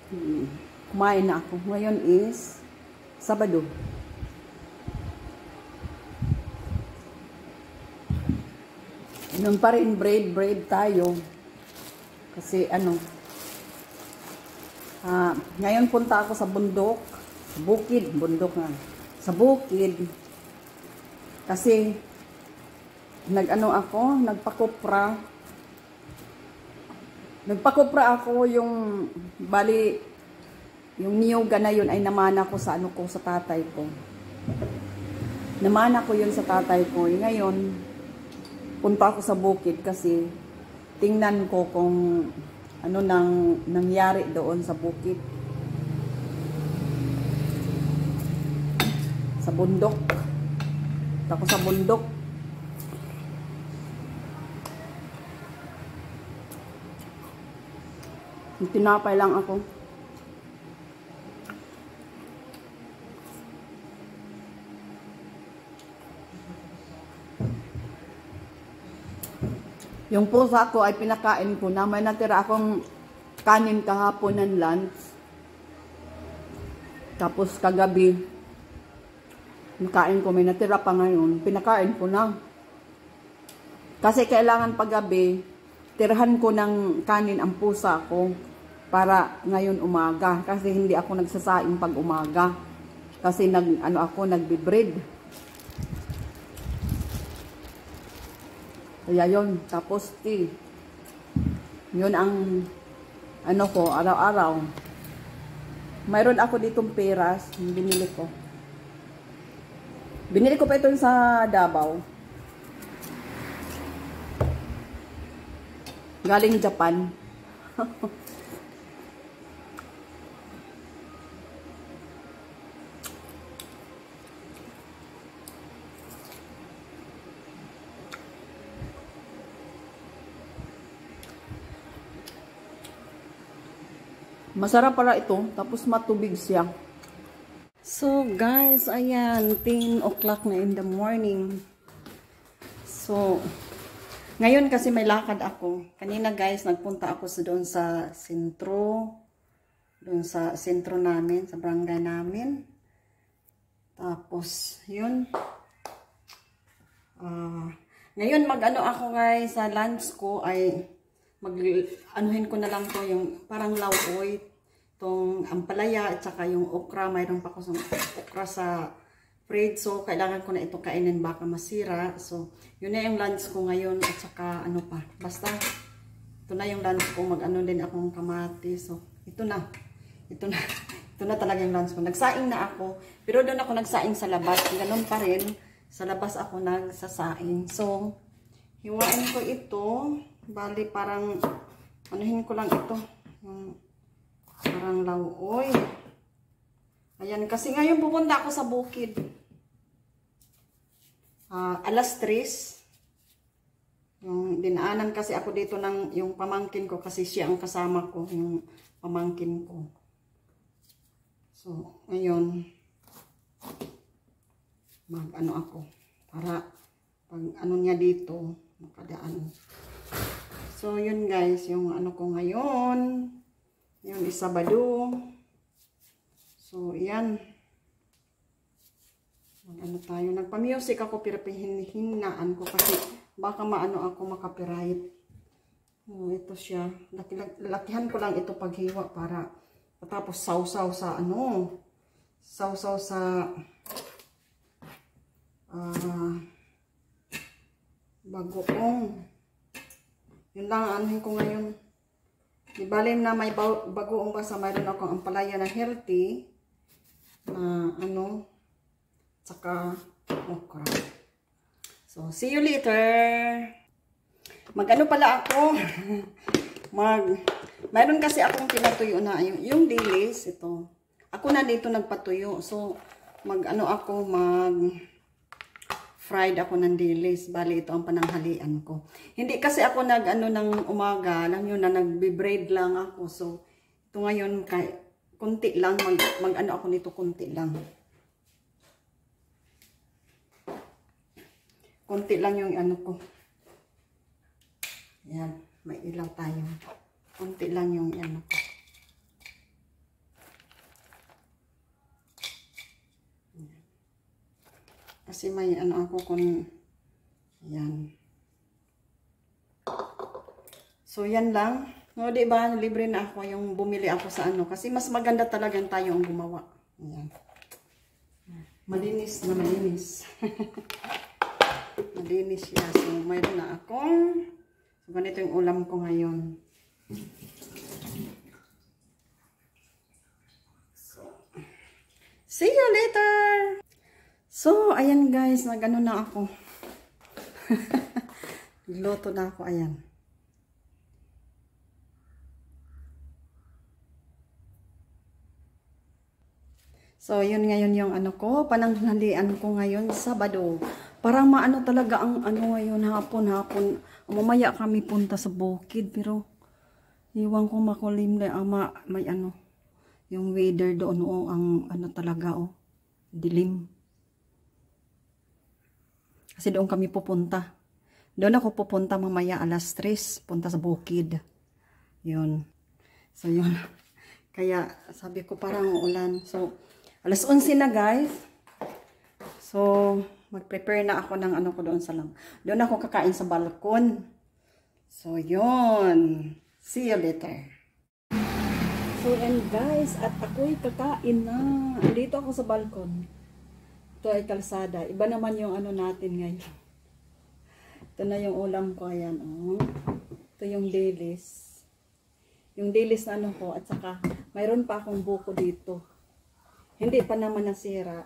Kumain na ako. Ngayon is Sabado. Inom pa rin bread tayo. Kasi ngayon punta ako sa bundok. Bundok nga. Sa bukid. Kasi nagpakupra ako yung bali yung niyuga na yun ay namana ko sa sa tatay ko. Namana ko yun sa tatay ko. Ngayon punta ako sa bukid kasi tingnan ko kung ano nang nangyari doon sa bukid. Sa bundok. Ako sa bundok. Tinapay lang ako. Yung pusa ko ay pinakain ko na. May natira akong kanin kahapon ng lunch. Tapos kagabi, nakain ko, may natira pa ngayon. Pinakain ko na. Kasi kailangan paggabi, tirahan ko ng kanin ang pusa ko para ngayon umaga. Kasi hindi ako nagsasaing pag umaga. Kasi nagbe-breed. Kaya yun, tapos tea. Yun ang ko, araw-araw. Mayroon ako ditong peras, binili ko. Binili ko pa ito sa Davao. Galing Japan. Masarap pala ito, tapos matubig siya. So guys, ayan, 10 o'clock na in the morning. So, ngayon kasi may lakad ako. Kanina guys, nagpunta ako doon sa sentro. Doon sa sentro namin, sa barangay namin. Tapos, yun. Ngayon ako guys, sa lunch ko ay anuhin ko na lang to yung parang lauoy, tong ampalaya at saka yung okra. Mayroon pa ko sa okra sa fridge, so kailangan ko na ito kainin baka masira. So yun na yung lunch ko ngayon at saka basta ito na yung lunch ko. Din akong kamatis. So ito na talaga yung lunch ko. Nagsaing na ako, pero doon ako nagsaing sa labas, ganun pa rin sa labas ako nagsasaing. So hiwain ko ito. Bali, parang, anuhin ko lang ito. Parang lauoy. Ayan, kasi ngayon pupunta ako sa bukid. Alas 3. Yung dinaanan kasi ako dito ng yung pamangkin ko kasi siya ang kasama ko, yung pamangkin ko. So, ngayon, ako. Para, pag niya dito, makadaan. So, yun guys, yung ko ngayon. Yung Sabado. So, yan. Tayo. Nagpa-music ako, pero hinaan ko kasi baka ako makapiright. Ito siya. Lakihan ko lang ito paghiwa para tapos sausaw sa sausaw sa bagoong. Yun lang anuhin ko ngayon. Di balim na may bagoong basa. Mayroon akong ampalaya na healthy. Tsaka okra. So, see you later. Pala ako. Mayroon kasi akong pinatuyo na yung dilis. Ito. Ako na dito nagpatuyo. So, fried ako ng dilis. Bali, ito ang pananghalian ko. Hindi kasi ako ng umaga. Alam nyo na, nagbe-braid lang ako. So, ito ngayon, kunti lang. Ako nito, kunti lang. Kunti lang yung ko. Yan, may ilaw tayo. Kunti lang yung ko. Kasi may ano ako kung yan. So yan lang. No, di ba? Libre na ako yung bumili ako sa ano. Kasi mas maganda talaga tayo ang gumawa. Yan. Malinis na malinis. Malinis siya. So mayroon na akong. So ganito yung ulam ko ngayon. So, see you later! So, ayan guys. Nag-ano na ako. Luto na ako. Ayan. So, yun ngayon yung ano ko, pananghalian ko ngayon, Sabado. Parang maano talaga ang ano ngayon, hapon. Mamaya kami punta sa bukid, pero iwan ko makulim na may ano, yung weather doon, ang ano talaga, dilim. Kasi doon kami pupunta. Doon ako pupunta mamaya alas 3, punta sa bukid. Yun. So, yun. Kaya, sabi ko parang ulan. So, alas 11 na guys. So, mag-prepare na ako ng ano ko doon sa lang. Doon ako kakain sa balkon. So, yun. See you later. So, and guys, at ako'y kakain na. Andito ako sa balkon. Ito ay kalsada. Iba naman yung ano natin ngayon. Ito na yung ulam ko. Ayan, Ito yung dilis. Yung dilis na ano ko. At saka, mayroon pa akong buko dito. Hindi pa naman nasira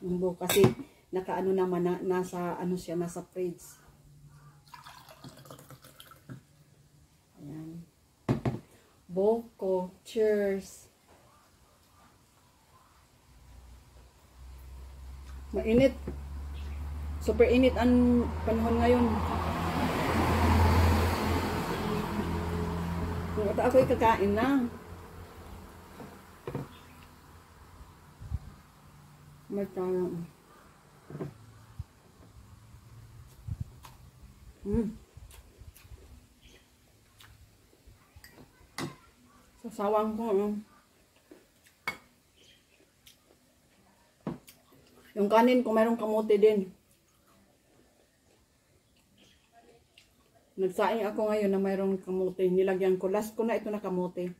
yung buko kasi nakaano naman nasa ano siya, nasa fridge. Ayan. Buko, cheers. Mainit. Super init ang panahon ngayon. Kung ako'y kakain na. Magkano. Sasawang ko. Yung kanin ko mayroong kamote din. Nagsaing ako ngayon na mayroong kamote. Nilagyan ko. Last ko na ito na kamote.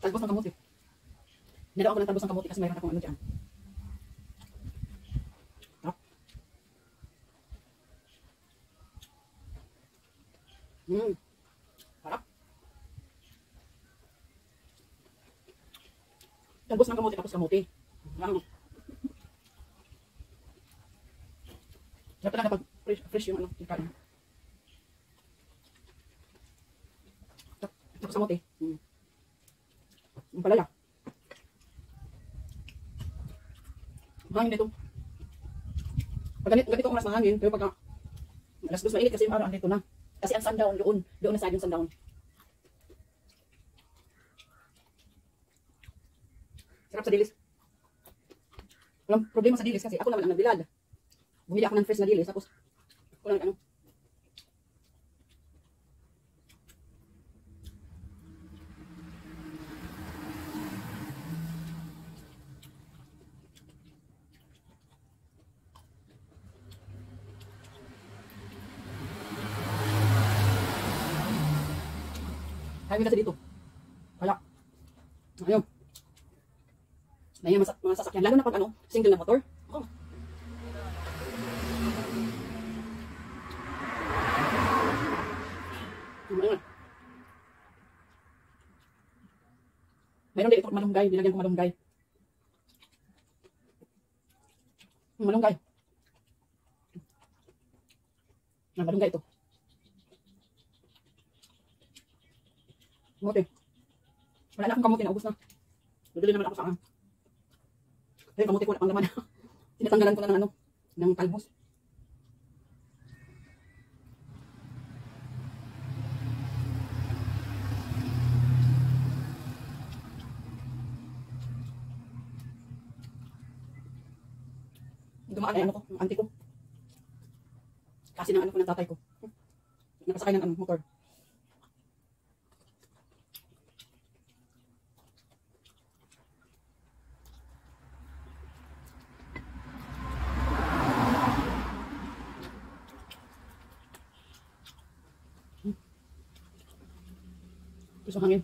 Talbos ng kamote. Nila ako ng talbos ng kamote kasi mayroon akong ano dyan. Harap. Talbos ng kamote tapos kamote. Sarap talaga pag fresh yung ano, yung kain. Tapos kamote. Yung palaya. Mahangin dito. Pag ganito oras mahangin, pero pagka alas 2 mainit kasi yung araw andito na. Kasi ang sundown doon na side yung sundown. Sarap sa dilis. Walang problema sa dilis kasi ako naman ang nagbilad. Bumili ako ng fresh na dilis tapos walang ano. Highway kasi dito. Kaya, ayun. Na yung mga sasakyan. Lalo na pag ano, single na motor. Oh. Mayroon din ito malunggay. Nilagyan ko malunggay. Malunggay. Malunggay ito. Kamote. Wala na akong kamote, naubos na. Nadali naman ako sa akin. Ayun, kamote ko wala pang laman. Tinatanggalan ko na ng ano, ng talbos. Ay, ano ko, ang auntie ko. Kasi ng ano ko ng tatay ko. Nakasakay ng ano, motor. Gusto hangin.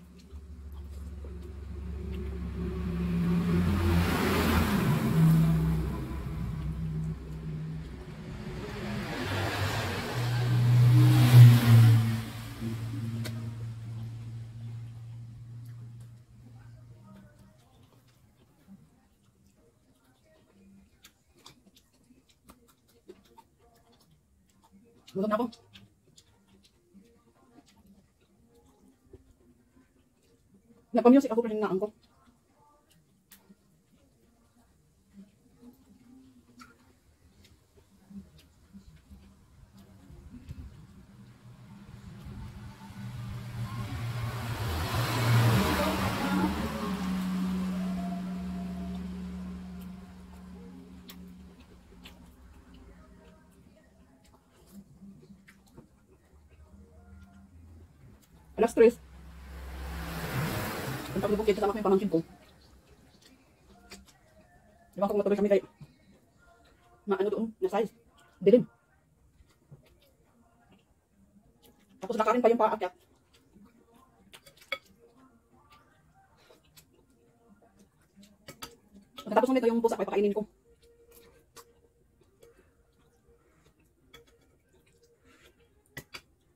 Gutom na ako. Nagpa-music ako kanina ko. Alas 3. Punta ko na bukid kasama ko yung pamangkin ko. Diba kung matuloy kami kay ano doon, na size. Dilim. Tapos nakarin pa yung paakyat. Pagkatapos nito yung pusa ko, ipakainin ko.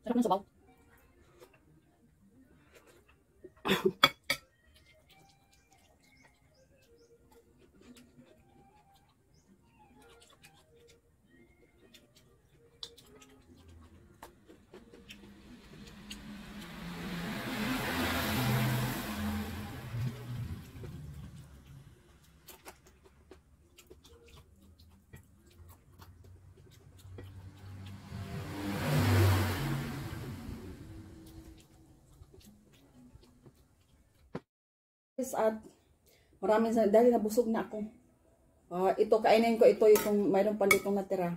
Sarap ng sabaw. At maraming dahil nabusog na ako. Ito kainin ko itong mayroon pa ditong natira.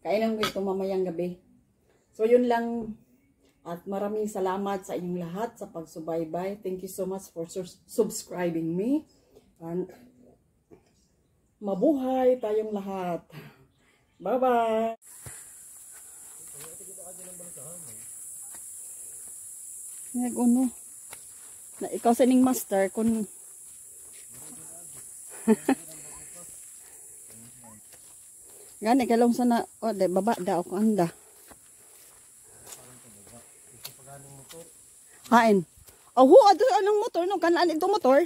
Kainin ko ito mamayang gabi. So yun lang, at maraming salamat sa inyong lahat sa pagsubaybay. Thank you so much for subscribing me. And mabuhay tayong lahat. Bye-bye. Nag-uno. Na ikaw sa ning master kun gani kalong sana o de baba daw ko anda hain oh hu adto anong motor no kanan ito motor